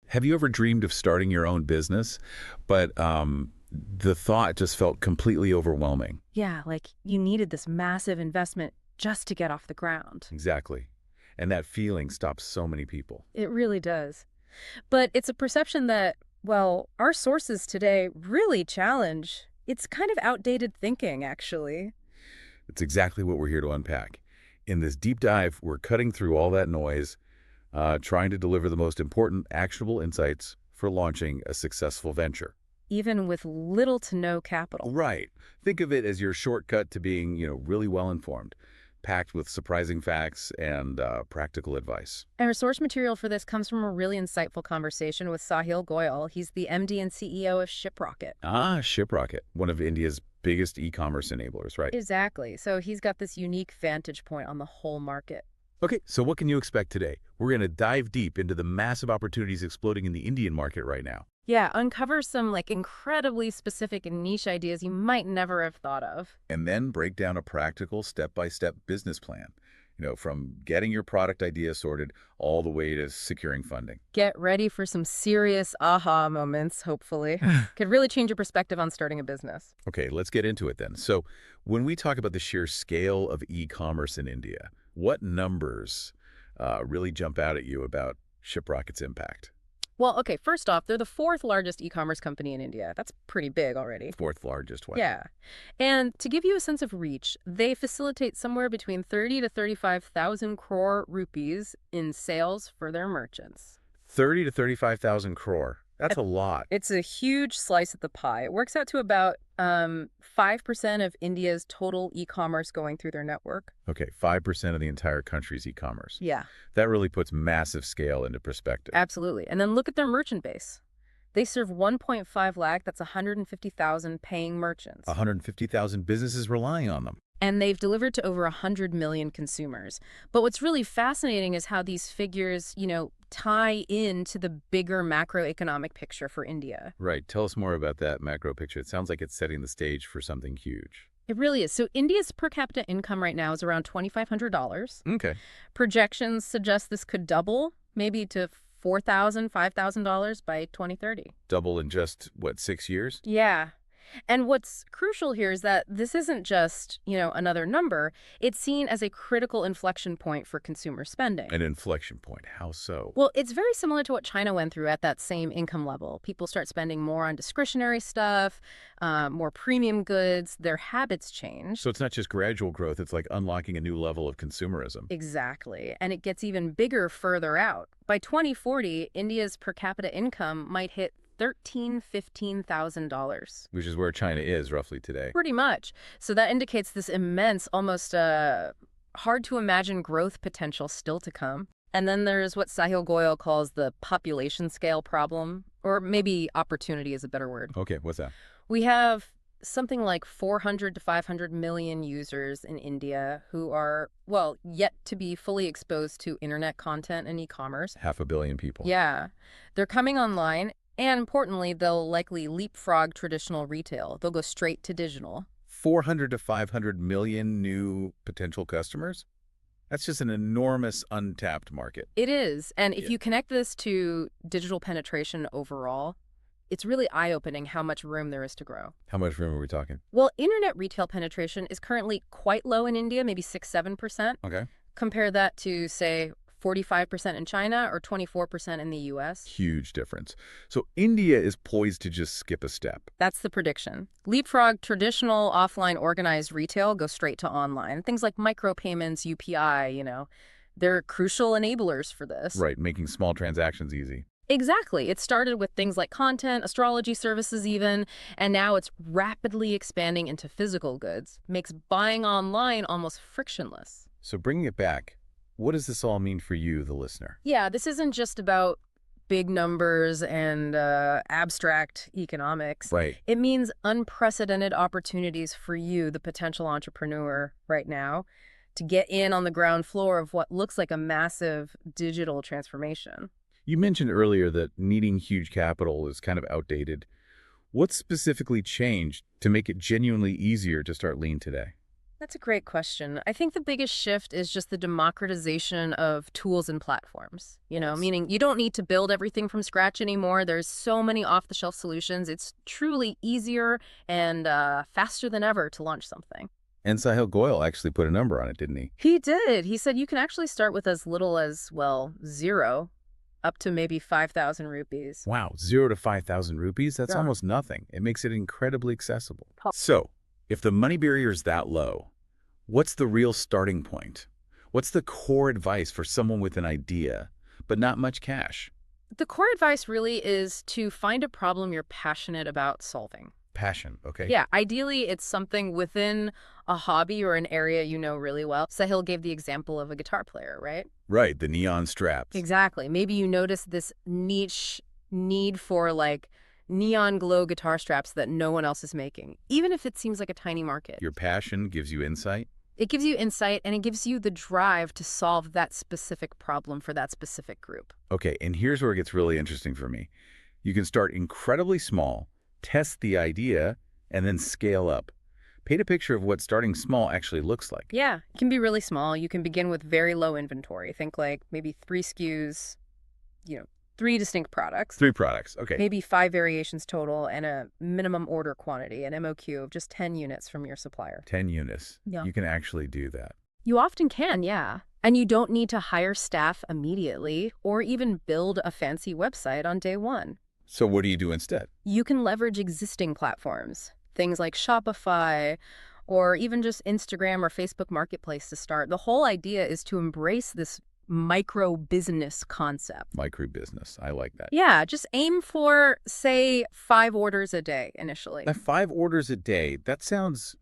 Have you ever dreamed of starting your own business, but the thought just felt completely overwhelming? Yeah, like you needed this massive investment just to get off the ground. Exactly. And that feeling stops so many people. It really does. But it's a perception that, well, our sources today really challenge. It's kind of outdated thinking, actually. It's exactly what we're here to unpack. In this deep dive, we're cutting through all that noise, trying to deliver the most important, actionable insights for launching a successful venture. Even with little to no capital. Right. Think of it as your shortcut to being, really well informed, packed with surprising facts and practical advice. Our source material for this comes from a really insightful conversation with Sahil Goyal. He's the MD and CEO of ShipRocket. Ah, ShipRocket, one of India's biggest e-commerce enablers, right? Exactly. So he's got this unique vantage point on the whole market. Okay, so what can you expect today? We're going to dive deep into the massive opportunities exploding in the Indian market right now. Yeah, uncover some incredibly specific and niche ideas you might never have thought of. And then break down a practical step-by-step business plan, from getting your product idea sorted all the way to securing funding. Get ready for some serious aha moments, hopefully. Could really change your perspective on starting a business. Okay, let's get into it then. So when we talk about the sheer scale of e-commerce in India, what numbers really jump out at you about ShipRocket's impact? Well, okay, first off, they're the fourth largest e-commerce company in India. That's pretty big already. Fourth largest one. Yeah. And to give you a sense of reach, they facilitate somewhere between 30 to 35,000 crore rupees in sales for their merchants. 30 to 35,000 crore. That's a lot. It's a huge slice of the pie. It works out to about 5% of India's total e-commerce going through their network. Okay, 5% of the entire country's e-commerce. Yeah, That really puts massive scale into perspective. absolutely. And then look at their merchant base. They serve 1.5 lakh, that's 150,000 paying merchants. 150,000 businesses relying on them. And they've delivered to over 100 million consumers. But what's really fascinating is how these figures, tie into the bigger macroeconomic picture for India. Right. Tell us more about that macro picture. It sounds like it's setting the stage for something huge. It really is. So India's per capita income right now is around $2,500. Okay. Projections suggest this could double, maybe to $4,000, $5,000 by 2030. Double in just, 6 years? Yeah. And what's crucial here is that this isn't just, another number. It's seen as a critical inflection point for consumer spending. An inflection point. How so? Well, it's very similar to what China went through at that same income level. People start spending more on discretionary stuff, more premium goods. Their habits change. So it's not just gradual growth. It's like unlocking a new level of consumerism. Exactly. And it gets even bigger further out. By 2040, India's per capita income might hit $15,000. Which is where China is roughly today. Pretty much. So that indicates this immense, almost hard to imagine growth potential still to come. And then there's what Sahil Goyal calls the population scale problem, or maybe opportunity is a better word. Okay, what's that? We have something like 400 to 500 million users in India who are, well, yet to be fully exposed to internet content and e-commerce. 500 million people. Yeah. They're coming online. And importantly, they'll likely leapfrog traditional retail. They'll go straight to digital. 400 to 500 million new potential customers? That's just an enormous untapped market. It is. And if Yeah. you connect this to digital penetration overall, it's really eye-opening how much room there is to grow. How much room are we talking? Well, internet retail penetration is currently quite low in India, maybe 6-7%. Okay. Compare that to, say, 45% in China or 24% in the US. Huge difference. So India is poised to just skip a step. That's the prediction. Leapfrog traditional offline organized retail, go straight to online. Things like micropayments, UPI, they're crucial enablers for this. Right, making small transactions easy. Exactly. It started with things like content, astrology services even, and now it's rapidly expanding into physical goods. Makes buying online almost frictionless. So bringing it back, what does this all mean for you, the listener? Yeah, this isn't just about big numbers and abstract economics. Right. It means unprecedented opportunities for you, the potential entrepreneur right now, to get in on the ground floor of what looks like a massive digital transformation. You mentioned earlier that needing huge capital is kind of outdated. What specifically changed to make it genuinely easier to start Lean today? That's a great question. I think the biggest shift is just the democratization of tools and platforms, Yes. meaning you don't need to build everything from scratch anymore. There's so many off-the-shelf solutions. It's truly easier and faster than ever to launch something. And Sahil Goyal actually put a number on it, didn't he? He did. He said you can actually start with as little as, well, zero, up to maybe 5,000 rupees. Wow, 0 to 5,000 rupees? That's Yeah. almost nothing. It makes it incredibly accessible. Top. So, if the money barrier is that low, what's the real starting point? What's the core advice for someone with an idea, but not much cash? The core advice really is to find a problem you're passionate about solving. Passion, okay? Yeah, ideally, it's something within a hobby or an area you know really well. Sahil gave the example of a guitar player, right? Right, the neon straps. Exactly. Maybe you notice this niche need for like neon glow guitar straps that no one else is making, even if it seems like a tiny market. Your passion gives you insight? It gives you insight and it gives you the drive to solve that specific problem for that specific group. Okay, and here's where it gets really interesting for me. You can start incredibly small, test the idea, and then scale up. Paint a picture of what starting small actually looks like. Yeah, it can be really small. You can begin with very low inventory. Think like maybe 3 SKUs, 3 distinct products. 3 products, okay. Maybe 5 variations total and a minimum order quantity, an MOQ of just 10 units from your supplier. 10 units. Yeah. You can actually do that. You often can, yeah. And you don't need to hire staff immediately or even build a fancy website on day one. So what do you do instead? You can leverage existing platforms, things like Shopify or even just Instagram or Facebook Marketplace to start. The whole idea is to embrace this micro business concept. Micro business. I like that. Yeah, just aim for, say, 5 orders a day initially. That 5 orders a day, that sounds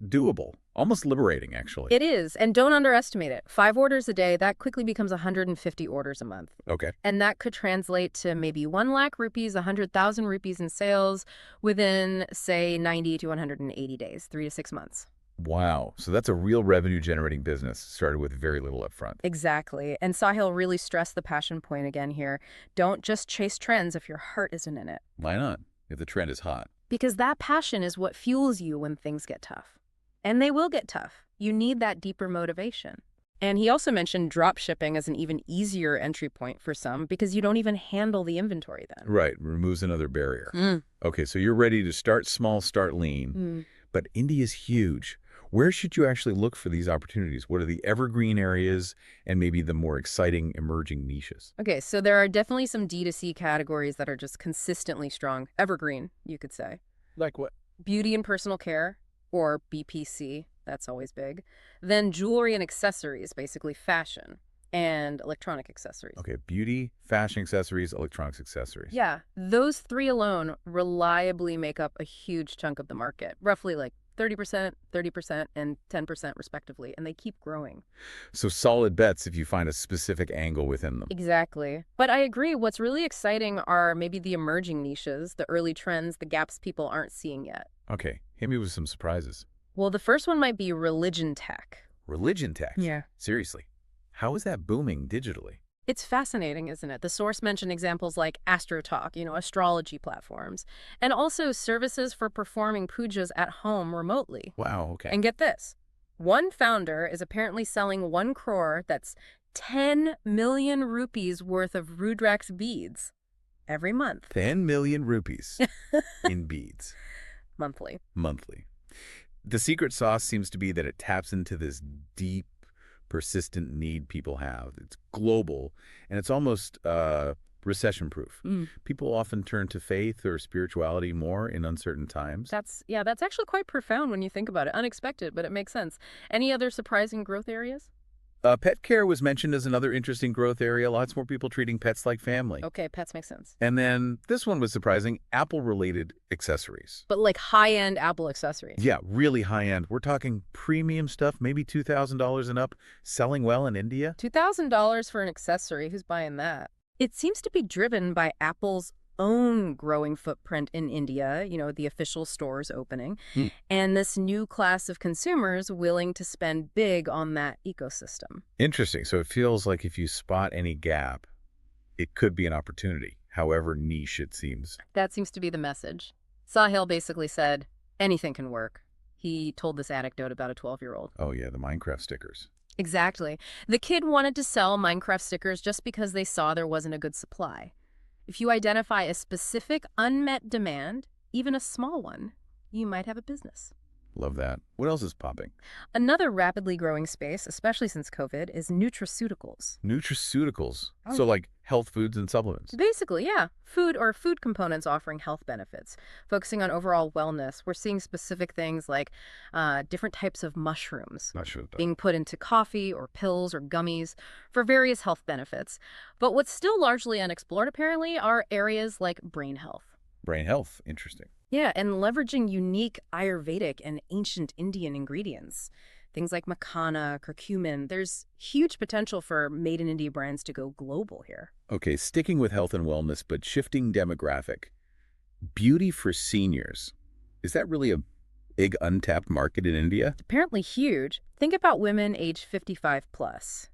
doable. Almost liberating, actually. It is, and don't underestimate it. 5 orders a day, that quickly becomes 150 orders a month. Okay. And that could translate to maybe 1 lakh rupees, 100,000 rupees in sales within, say, 90 to 180 days, 3 to 6 months. Wow. So that's a real revenue-generating business started with very little upfront. Exactly. And Sahil really stressed the passion point again here. Don't just chase trends if your heart isn't in it. Why not? If the trend is hot. Because that passion is what fuels you when things get tough. And they will get tough. You need that deeper motivation. And he also mentioned drop shipping as an even easier entry point for some because you don't even handle the inventory then. Right. Removes another barrier. Okay, so you're ready to start small, start lean. But India's huge. Where should you actually look for these opportunities? What are the evergreen areas and maybe the more exciting emerging niches? Okay, so there are definitely some D2C categories that are just consistently strong. Evergreen, you could say. Like what? Beauty and personal care, or BPC, that's always big. Then jewelry and accessories, basically fashion, and electronic accessories. Okay, beauty, fashion accessories, electronics accessories. Yeah, those 3 alone reliably make up a huge chunk of the market, roughly like 30%, 30%, and 10% respectively, and they keep growing. So solid bets if you find a specific angle within them. Exactly. But I agree, what's really exciting are maybe the emerging niches, the early trends, the gaps people aren't seeing yet. Okay, hit me with some surprises. Well, the first one might be religion tech. Religion tech? Yeah. Seriously, how is that booming digitally? It's fascinating, isn't it? The source mentioned examples like AstroTalk, astrology platforms, and also services for performing pujas at home remotely. Wow, okay. And get this, one founder is apparently selling 1 crore, that's 10 million rupees worth of Rudrak's beads every month. 10 million rupees in beads. Monthly. Monthly. The secret sauce seems to be that it taps into this deep, persistent need people have. It's global, and it's almost recession-proof. People often turn to faith or spirituality more in uncertain times. That's actually quite profound when you think about it. Unexpected, but it makes sense. Any other surprising growth areas? Pet care was mentioned as another interesting growth area. Lots more people treating pets like family. Okay, pets make sense. And then this one was surprising, Apple-related accessories. But like high-end Apple accessories. Yeah, really high-end. We're talking premium stuff, maybe $2,000 and up, selling well in India. $2,000 for an accessory, who's buying that? It seems to be driven by Apple's own growing footprint in India, the official stores opening, and this new class of consumers willing to spend big on that ecosystem. Interesting. So it feels like if you spot any gap, it could be an opportunity, however niche it seems. That seems to be the message. Sahil basically said, anything can work. He told this anecdote about a 12-year-old. Oh, yeah, the Minecraft stickers. Exactly. The kid wanted to sell Minecraft stickers just because they saw there wasn't a good supply. If you identify a specific unmet demand, even a small one, you might have a business. Love that. What else is popping? Another rapidly growing space, especially since COVID, is nutraceuticals. Nutraceuticals. Oh. So like health foods and supplements. Basically, yeah. Food components offering health benefits, focusing on overall wellness. We're seeing specific things like different types of mushrooms Not sure. being put into coffee or pills or gummies for various health benefits. But what's still largely unexplored, apparently, are areas like brain health. Brain health. Interesting. Yeah, and leveraging unique Ayurvedic and ancient Indian ingredients. Things like makhana, curcumin. There's huge potential for Made in India brands to go global here. Okay, sticking with health and wellness, but shifting demographic. Beauty for seniors. Is that really a big untapped market in India? Apparently huge. Think about women age 55 plus.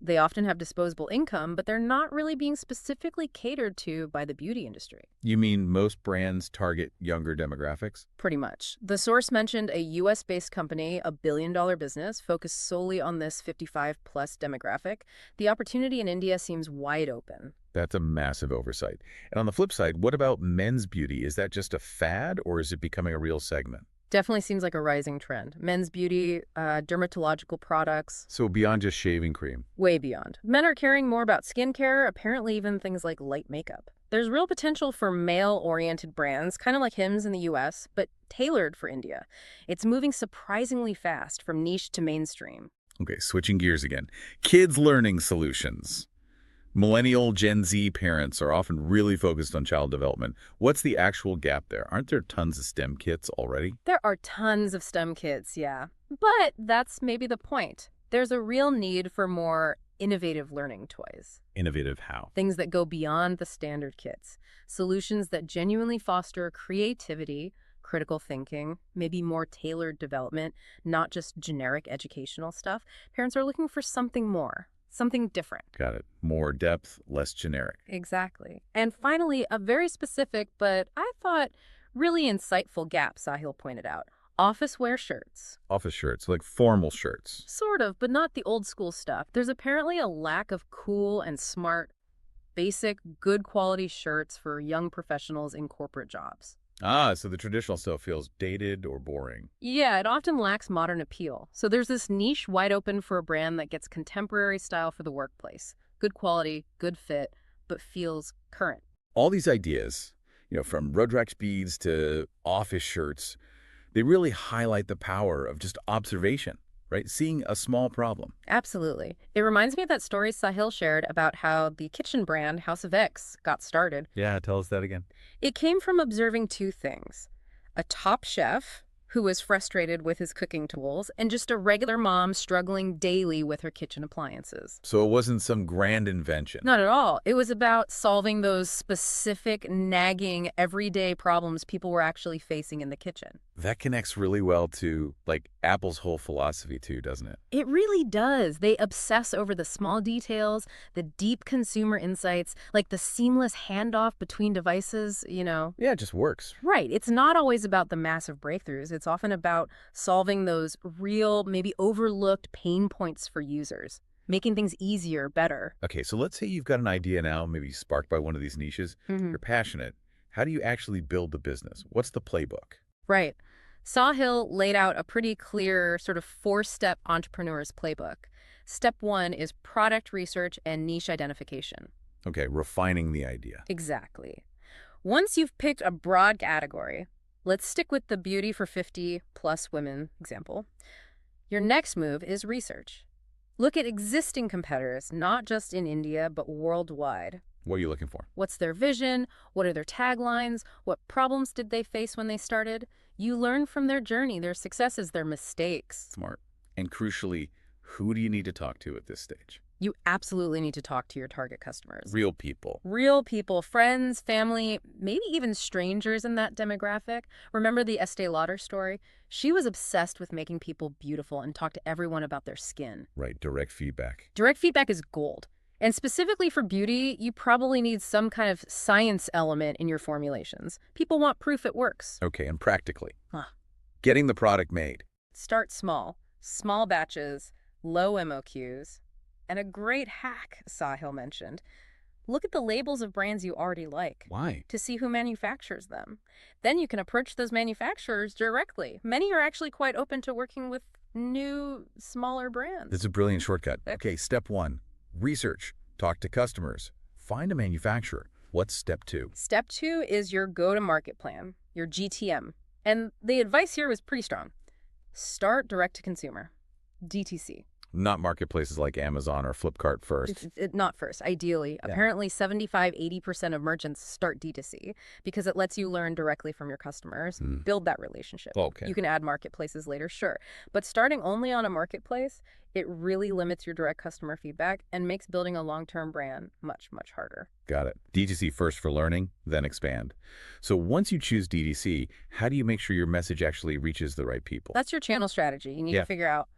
They often have disposable income, but they're not really being specifically catered to by the beauty industry. You mean most brands target younger demographics? Pretty much. The source mentioned a US-based company, a billion-dollar business, focused solely on this 55-plus demographic. The opportunity in India seems wide open. That's a massive oversight. And on the flip side, what about men's beauty? Is that just a fad, or is it becoming a real segment? Definitely seems like a rising trend. Men's beauty, dermatological products. So beyond just shaving cream. Way beyond. Men are caring more about skincare, apparently even things like light makeup. There's real potential for male-oriented brands, kind of like Hims in the US, but tailored for India. It's moving surprisingly fast from niche to mainstream. Okay, switching gears again. Kids learning solutions. Millennial Gen Z parents are often really focused on child development. What's the actual gap there? Aren't there tons of STEM kits already? There are tons of STEM kits, yeah. But that's maybe the point. There's a real need for more innovative learning toys. Innovative how? Things that go beyond the standard kits. Solutions that genuinely foster creativity, critical thinking, maybe more tailored development, not just generic educational stuff. Parents are looking for something more. Something different. Got it. More depth, less generic. Exactly. And finally, a very specific, but I thought really insightful gap Sahil pointed out. Office wear shirts. Office shirts, like formal shirts. Sort of, but not the old school stuff. There's apparently a lack of cool and smart, basic, good quality shirts for young professionals in corporate jobs. Ah, so the traditional stuff feels dated or boring. Yeah, it often lacks modern appeal. So there's this niche wide open for a brand that gets contemporary style for the workplace. Good quality, good fit, but feels current. All these ideas, from Rudrax beads to office shirts, they really highlight the power of just observation, right? Seeing a small problem. Absolutely. It reminds me of that story Sahil shared about how the kitchen brand House of X got started. Yeah, tell us that again. It came from observing two things. A top chef who was frustrated with his cooking tools, and just a regular mom struggling daily with her kitchen appliances. So it wasn't some grand invention. Not at all. It was about solving those specific, nagging, everyday problems people were actually facing in the kitchen. That connects really well to, Apple's whole philosophy too, doesn't it? It really does. They obsess over the small details, the deep consumer insights, like the seamless handoff between devices, Yeah, it just works. Right. It's not always about the massive breakthroughs. It's often about solving those real, maybe overlooked pain points for users, making things easier, better. Okay, so let's say you've got an idea now, maybe sparked by one of these niches. You're passionate. How do you actually build the business? What's the playbook? Right. Sahil laid out a pretty clear sort of 4-step entrepreneur's playbook. Step 1 is product research and niche identification. Okay, refining the idea. Exactly. Once you've picked a broad category, let's stick with the beauty for 50-plus women example. Your next move is research. Look at existing competitors, not just in India, but worldwide. What are you looking for? What's their vision? What are their taglines? What problems did they face when they started? You learn from their journey, their successes, their mistakes. Smart. And crucially, who do you need to talk to at this stage? You absolutely need to talk to your target customers. Real people. Real people, friends, family, maybe even strangers in that demographic. Remember the Estee Lauder story? She was obsessed with making people beautiful and talked to everyone about their skin. Right, direct feedback. Direct feedback is gold. And specifically for beauty, you probably need some kind of science element in your formulations. People want proof it works. Okay, and practically. Getting the product made. Start small. Small batches, low MOQs. And a great hack, Sahil mentioned. Look at the labels of brands you already like. Why? To see who manufactures them. Then you can approach those manufacturers directly. Many are actually quite open to working with new, smaller brands. It's a brilliant shortcut. Okay, step 1, research. Talk to customers. Find a manufacturer. What's step 2? Step 2 is your go-to-market plan, your GTM. And the advice here was pretty strong. Start direct-to-consumer, DTC. Not marketplaces like Amazon or Flipkart first. Not first, ideally. Yeah. Apparently 75–80% of merchants start D2C because it lets you learn directly from your customers, build that relationship. Okay. You can add marketplaces later, sure. But starting only on a marketplace, it really limits your direct customer feedback and makes building a long-term brand much, much harder. Got it. DTC first for learning, then expand. So once you choose DTC, how do you make sure your message actually reaches the right people? That's your channel strategy. You need to figure out,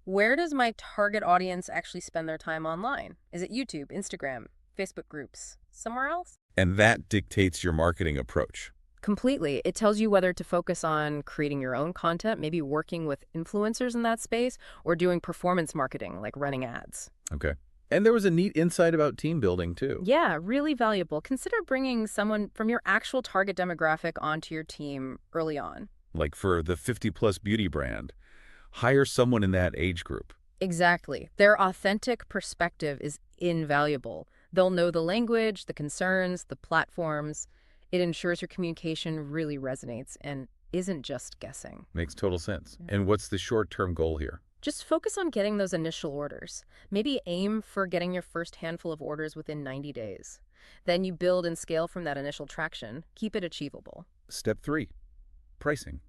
where does my target audience actually spend their time online? Is it YouTube, Instagram, Facebook groups, somewhere else? And that dictates your marketing approach. Completely. It tells you whether to focus on creating your own content, maybe working with influencers in that space, or doing performance marketing, like running ads. Okay. And there was a neat insight about team building, too. Yeah, really valuable. Consider bringing someone from your actual target demographic onto your team early on. Like for the 50-plus beauty brand, hire someone in that age group. Exactly. Their authentic perspective is invaluable. They'll know the language, the concerns, the platforms. It ensures your communication really resonates and isn't just guessing. Makes total sense. And what's the short-term goal here? Just focus on getting those initial orders. Maybe aim for getting your first handful of orders within 90 days. Then you build and scale from that initial traction. Keep it achievable. Step 3, pricing.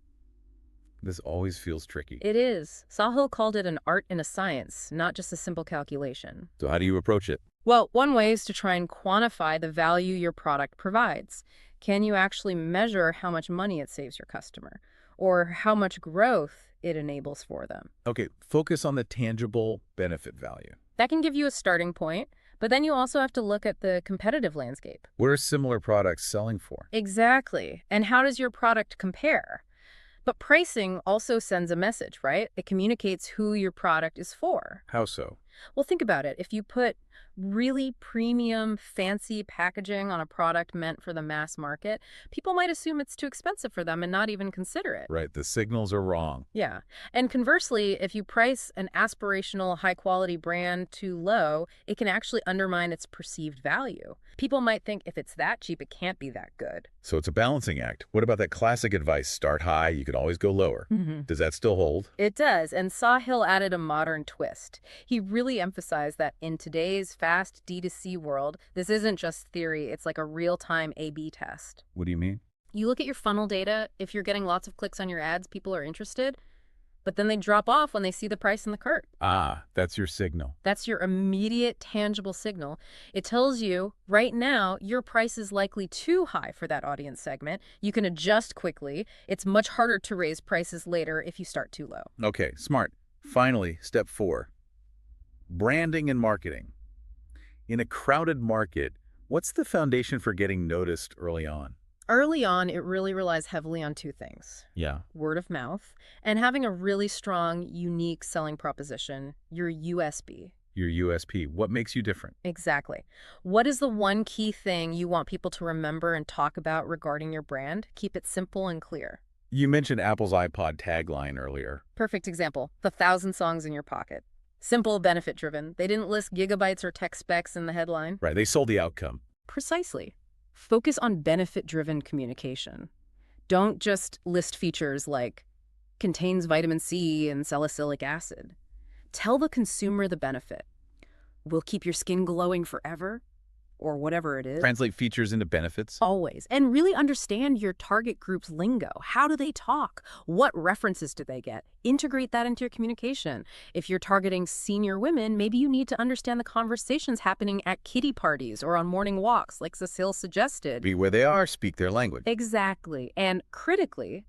This always feels tricky. It is. Sahil called it an art and a science, not just a simple calculation. So how do you approach it? Well, one way is to try and quantify the value your product provides. Can you actually measure how much money it saves your customer? Or how much growth it enables for them? Okay, focus on the tangible benefit value. That can give you a starting point, but then you also have to look at the competitive landscape. What are similar products selling for? Exactly. And how does your product compare? But pricing also sends a message, right? It communicates who your product is for. How so? Well, think about it. If you put really premium, fancy packaging on a product meant for the mass market, people might assume it's too expensive for them and not even consider it. Right, the signals are wrong. Yeah. And conversely, if you price an aspirational, high-quality brand too low, it can actually undermine its perceived value. People might think if it's that cheap, it can't be that good. So it's a balancing act. What about that classic advice, start high, you can always go lower? Does that still hold? It does, and Sahil added a modern twist. He really emphasized that in today's fast D2C world, this isn't just theory, it's like a real-time A/B test. What do you mean? You look at your funnel data, if you're getting lots of clicks on your ads, people are interested, but then they drop off when they see the price in the cart. Ah, that's your signal. That's your immediate, tangible signal. It tells you, right now, your price is likely too high for that audience segment. You can adjust quickly. It's much harder to raise prices later if you start too low. Okay, smart. Finally, step 4, branding and marketing. In a crowded market, what's the foundation for getting noticed early on? Early on, it really relies heavily on two things. Yeah. Word of mouth, and having a really strong, unique selling proposition, your USP. Your USP. What makes you different? Exactly. What is the one key thing you want people to remember and talk about regarding your brand? Keep it simple and clear. You mentioned Apple's iPod tagline earlier. Perfect example. The 1,000 songs in your pocket. Simple, benefit-driven. They didn't list gigabytes or tech specs in the headline. Right, they sold the outcome. Precisely. Focus on benefit-driven communication. Don't just list features like contains vitamin C and salicylic acid. Tell the consumer the benefit. Will keep your skin glowing forever, or whatever it is. Translate features into benefits. Always. And really understand your target group's lingo. How do they talk? What references do they get? Integrate that into your communication. If you're targeting senior women, maybe you need to understand the conversations happening at kiddie parties or on morning walks, like Cecile suggested. Be where they are, speak their language. Exactly. And critically,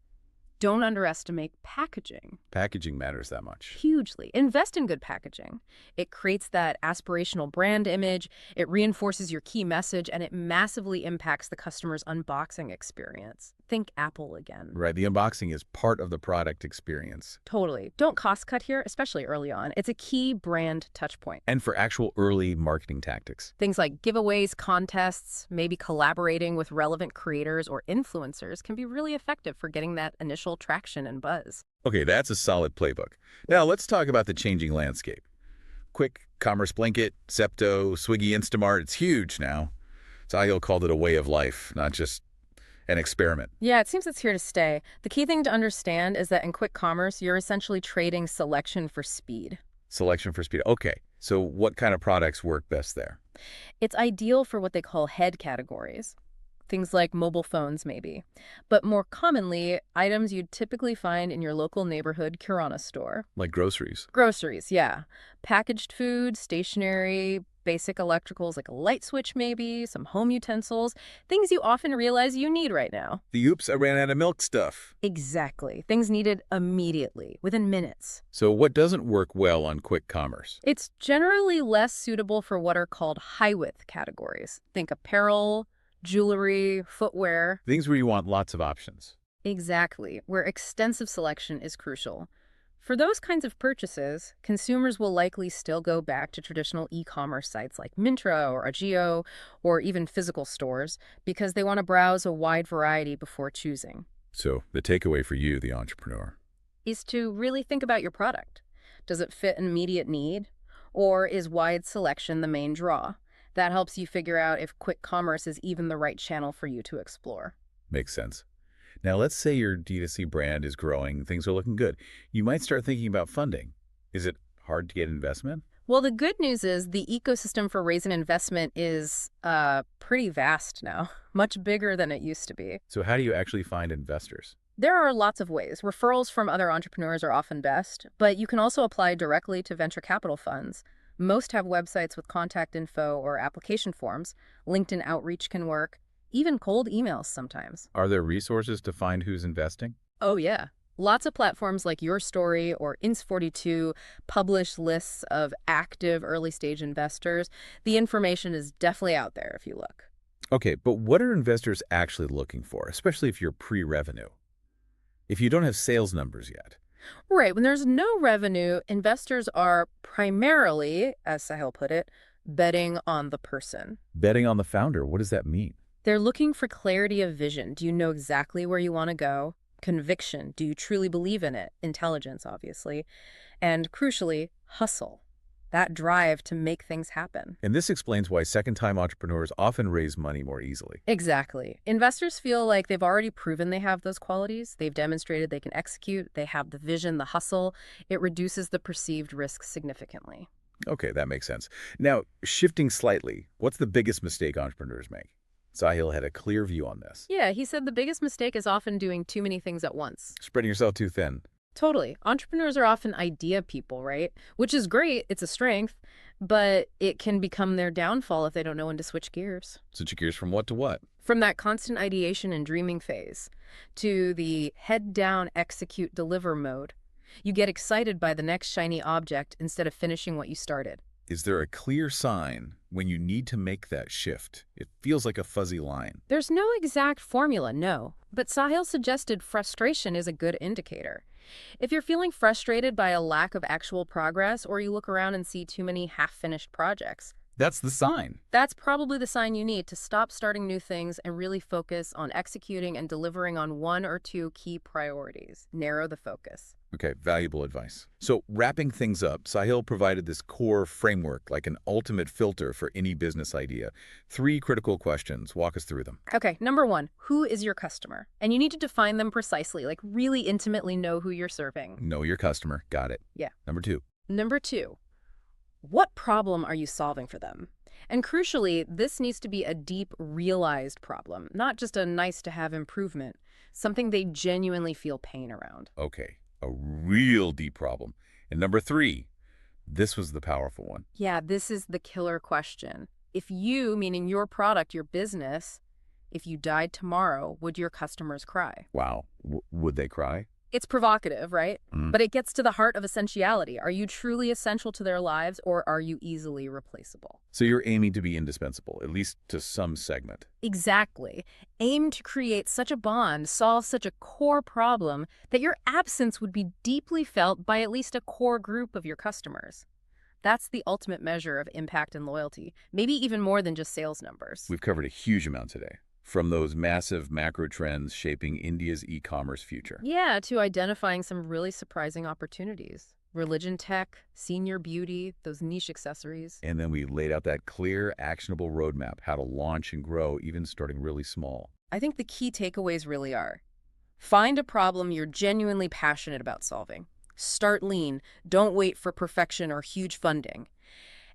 Don't underestimate packaging. Packaging matters that much. Hugely. Invest in good packaging. It creates that aspirational brand image, it reinforces your key message, and it massively impacts the customer's unboxing experience. Think Apple again. Right, the unboxing is part of the product experience. Totally. Don't cost cut here, especially early on. It's a key brand touch point. And for actual early marketing tactics. Things like giveaways, contests, maybe collaborating with relevant creators or influencers can be really effective for getting that initial traction and buzz. Okay, that's a solid playbook. Now let's talk about the changing landscape. Quick Commerce Blanket, Zepto, Swiggy, Instamart, it's huge now. Sahil called it a way of life, not just an experiment. Yeah, it seems it's here to stay. The key thing to understand is that in quick commerce, you're essentially trading selection for speed. Selection for speed. Okay, so what kind of products work best there? It's ideal for what they call head categories. Things like mobile phones, maybe. But more commonly, items you'd typically find in your local neighborhood Kirana store. Like groceries. Groceries, yeah. Packaged food, stationery, basic electricals like a light switch maybe, some home utensils, things you often realize you need right now. The oops, I ran out of milk stuff. Exactly. Things needed immediately, within minutes. So what doesn't work well on quick commerce? It's generally less suitable for what are called high-width categories. Think apparel, jewelry, footwear. Things where you want lots of options. Exactly, where extensive selection is crucial. For those kinds of purchases, consumers will likely still go back to traditional e-commerce sites like Myntra or Agio, or even physical stores, because they want to browse a wide variety before choosing. So the takeaway for you, the entrepreneur, Is to really think about your product. Does it fit an immediate need? Or is wide selection the main draw? That helps you figure out if quick commerce is even the right channel for you to explore. makes sense. Now let's say your D2C brand is growing, things are looking good. You might start thinking about funding. Is it hard to get investment? Well, the good news is the ecosystem for raising investment is pretty vast now, much bigger than it used to be. So how do you actually find investors? There are lots of ways. Referrals from other entrepreneurs are often best, but you can also apply directly to venture capital funds. Most have websites with contact info or application forms. LinkedIn outreach can work. Even cold emails sometimes. Are there resources to find who's investing? Oh, yeah. Lots of platforms like Your Story or Ins42 publish lists of active early-stage investors. The information is definitely out there if you look. Okay, but what are investors actually looking for, especially if you're pre-revenue? If you don't have sales numbers yet? Right. When there's no revenue, investors are primarily, as Sahil put it, betting on the person. Betting on the founder, what does that mean? They're looking for clarity of vision. Do you know exactly where you want to go? Conviction. Do you truly believe in it? Intelligence, obviously. And crucially, hustle. That drive to make things happen. And this explains why second-time entrepreneurs often raise money more easily. Exactly. Investors feel like they've already proven they have those qualities. They've demonstrated they can execute. They have the vision, the hustle. It reduces the perceived risk significantly. Okay, that makes sense. Now, shifting slightly, what's the biggest mistake entrepreneurs make? Sahil had a clear view on this. Yeah, he said the biggest mistake is often doing too many things at once. Spreading yourself too thin. Totally. Entrepreneurs are often idea people, right? Which is great. It's a strength, but it can become their downfall if they don't know when to switch gears. Switch gears from what to what? From that constant ideation and dreaming phase to the head down, execute, deliver mode. You get excited by the next shiny object instead of finishing what you started. Is there a clear sign when you need to make that shift? It feels like a fuzzy line. There's no exact formula, no. But Sahil suggested frustration is a good indicator. If you're feeling frustrated by a lack of actual progress, or you look around and see too many half-finished projects, That's the sign. that's probably the sign you need to stop starting new things and really focus on executing and delivering on one or two key priorities. Narrow the focus. Okay, valuable advice. So wrapping things up, Sahil provided this core framework, like an ultimate filter for any business idea. 3 critical questions. Walk us through them. Okay, number 1, who is your customer? And you need to define them precisely, like really intimately know who you're serving. Know your customer. Got it. Yeah. Number 2. Number 2, what problem are you solving for them? And crucially, this needs to be a deep, realized problem, not just a nice-to-have improvement, something they genuinely feel pain around. Okay, a real deep problem. And number 3, this was the powerful one. Yeah, this is the killer question. If you, meaning your product, your business, if you died tomorrow, would your customers cry? Wow. Would they cry? It's provocative, right? Mm. But it gets to the heart of essentiality. Are you truly essential to their lives, or are you easily replaceable? So you're aiming to be indispensable, at least to some segment. Exactly. Aim to create such a bond, solve such a core problem, that your absence would be deeply felt by at least a core group of your customers. That's the ultimate measure of impact and loyalty, maybe even more than just sales numbers. We've covered a huge amount today, from those massive macro trends shaping India's e-commerce future. Yeah, to identifying some really surprising opportunities. Religion tech, senior beauty, those niche accessories. And then we laid out that clear, actionable roadmap, how to launch and grow, even starting really small. I think the key takeaways really are: find a problem you're genuinely passionate about solving. Start lean. Don't wait for perfection or huge funding.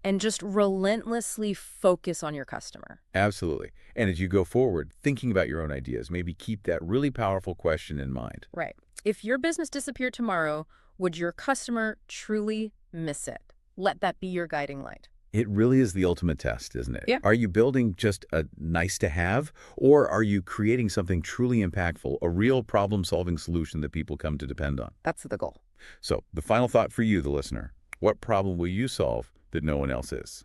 And just relentlessly focus on your customer. Absolutely. And as you go forward, thinking about your own ideas, maybe keep that really powerful question in mind. Right. If your business disappeared tomorrow, would your customer truly miss it? Let that be your guiding light. It really is the ultimate test, isn't it? Yeah. Are you building just a nice to have, or are you creating something truly impactful, a real problem-solving solution that people come to depend on? That's the goal. So the final thought for you, the listener: what problem will you solve that no one else is?